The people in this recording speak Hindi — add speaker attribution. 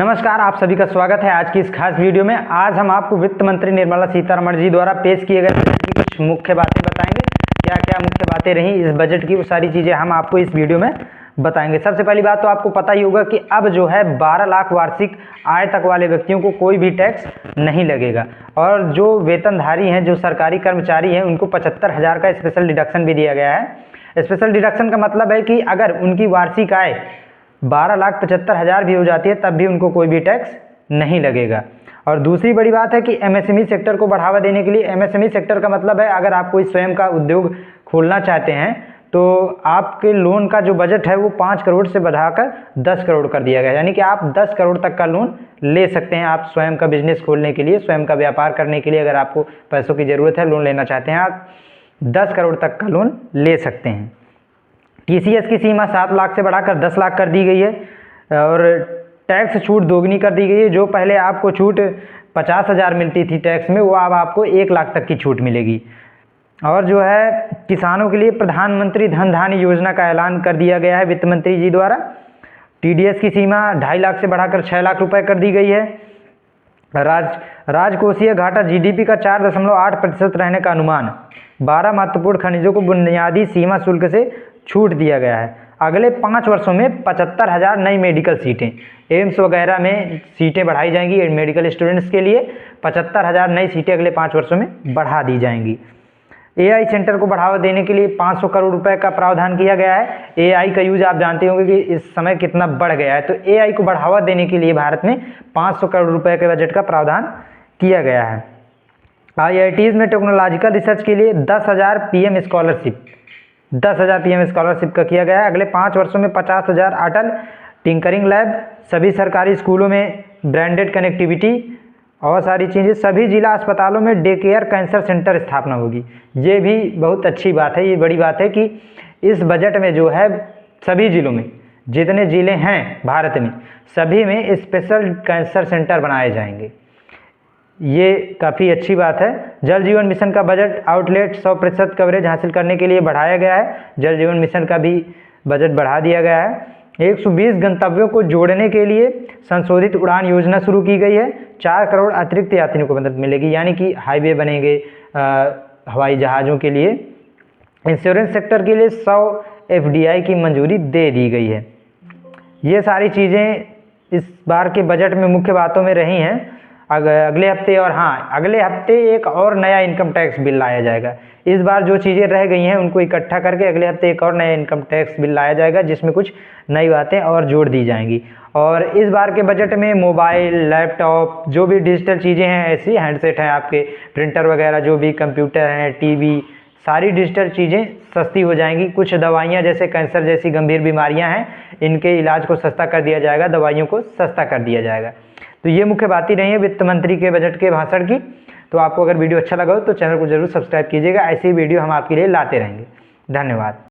Speaker 1: नमस्कार, आप सभी का स्वागत है आज की इस खास वीडियो में। आज हम आपको वित्त मंत्री निर्मला सीतारमण जी द्वारा पेश किए गए बजट की कुछ मुख्य बातें बताएंगे। क्या क्या मुख्य बातें रहीं इस बजट की, वो सारी चीज़ें हम आपको इस वीडियो में बताएंगे। सबसे पहली बात तो आपको पता ही होगा कि अब जो है 12 लाख वार्षिक आय तक वाले व्यक्तियों को कोई भी टैक्स नहीं लगेगा, और जो वेतनधारी हैं, जो सरकारी कर्मचारी हैं, उनको 75,000 का स्पेशल डिडक्शन भी दिया गया है। स्पेशल डिडक्शन का मतलब है कि अगर उनकी वार्षिक आय 12,75,000 भी हो जाती है तब भी उनको कोई भी टैक्स नहीं लगेगा। और दूसरी बड़ी बात है कि एमएसएमई सेक्टर को बढ़ावा देने के लिए, एमएसएमई सेक्टर का मतलब है अगर आप कोई स्वयं का उद्योग खोलना चाहते हैं तो आपके लोन का जो बजट है वो 5 करोड़ से बढ़ाकर 10 करोड़ कर दिया गया है। यानी कि आप 10 करोड़ तक का लोन ले सकते हैं। आप स्वयं का बिजनेस खोलने के लिए, स्वयं का व्यापार करने के लिए अगर आपको पैसों की ज़रूरत है, लोन लेना चाहते हैं, आप 10 करोड़ तक का लोन ले सकते हैं। टीसीएस की सीमा 7 लाख से बढ़ाकर 10 लाख कर दी गई है, और टैक्स छूट दोगुनी कर दी गई है। जो पहले आपको छूट 50,000 मिलती थी टैक्स में, वो अब आपको 1 लाख तक की छूट मिलेगी। और जो है किसानों के लिए प्रधानमंत्री धन धान्य योजना का ऐलान कर दिया गया है वित्त मंत्री जी द्वारा। टीडीएस की सीमा 2.5 लाख से बढ़ाकर 6 लाख रुपए कर दी गई है। राजकोषीय घाटा जीडीपी का 4.8% रहने का अनुमान। 12 महत्वपूर्ण खनिजों को बुनियादी सीमा शुल्क से छूट दिया गया है। अगले 5 वर्षों में 75,000 नई मेडिकल सीटें, एम्स वगैरह में सीटें बढ़ाई जाएंगी। मेडिकल स्टूडेंट्स के लिए 75,000 नई सीटें अगले 5 वर्षों में बढ़ा दी जाएंगी। एआई सेंटर को बढ़ावा देने के लिए 500 करोड़ रुपए का प्रावधान किया गया है। एआई का यूज आप जानते होंगे कि इस समय कितना बढ़ गया है, तो एआई को बढ़ावा देने के लिए भारत में 500 करोड़ रुपए के बजट का प्रावधान किया गया है। आईआईटीज में टेक्नोलॉजिकल रिसर्च के लिए 10,000 पीएम स्कॉलरशिप का किया गया है। अगले 5 वर्षों में 50,000 अटल टिंकरिंग लैब, सभी सरकारी स्कूलों में ब्रांडेड कनेक्टिविटी और सारी चीज़ें, सभी जिला अस्पतालों में डे केयर कैंसर सेंटर स्थापना होगी। ये भी बहुत अच्छी बात है, ये बड़ी बात है कि इस बजट में जो है सभी जिलों में, जितने जिले हैं भारत में, सभी में स्पेशल कैंसर सेंटर बनाए जाएंगे। ये काफ़ी अच्छी बात है। जल जीवन मिशन का बजट आउटलेट 100% कवरेज हासिल करने के लिए बढ़ाया गया है। जल जीवन मिशन का भी बजट बढ़ा दिया गया है। 120 गंतव्यों को जोड़ने के लिए संशोधित उड़ान योजना शुरू की गई है। 4 करोड़ अतिरिक्त यात्रियों को मदद मिलेगी, यानी कि हाईवे बनेंगे हवाई जहाज़ों के लिए। इंश्योरेंस सेक्टर के लिए 100 एफडीआई की मंजूरी दे दी गई है। ये सारी चीज़ें इस बार के बजट में मुख्य बातों में रही हैं। अगले हफ्ते, और हाँ, अगले हफ्ते एक और नया इनकम टैक्स बिल लाया जाएगा। इस बार जो चीज़ें रह गई हैं उनको इकट्ठा करके अगले हफ्ते एक और नया इनकम टैक्स बिल लाया जाएगा, जिसमें कुछ नई बातें और जोड़ दी जाएंगी। और इस बार के बजट में मोबाइल, लैपटॉप, जो भी डिजिटल चीज़ें हैं, ऐसी हैंडसेट हैं, आपके प्रिंटर वगैरह, जो भी कंप्यूटर हैं, टीवी, सारी डिजिटल चीज़ें सस्ती हो जाएंगी। कुछ दवाइयाँ जैसे कैंसर जैसी गंभीर बीमारियाँ हैं, इनके इलाज को सस्ता कर दिया जाएगा, दवाइयों को सस्ता कर दिया जाएगा। तो ये मुख्य बातें रही है वित्त मंत्री के बजट के भाषण की। तो आपको अगर वीडियो अच्छा लगा हो तो चैनल को जरूर सब्सक्राइब कीजिएगा। ऐसी वीडियो हम आपके लिए लाते रहेंगे। धन्यवाद।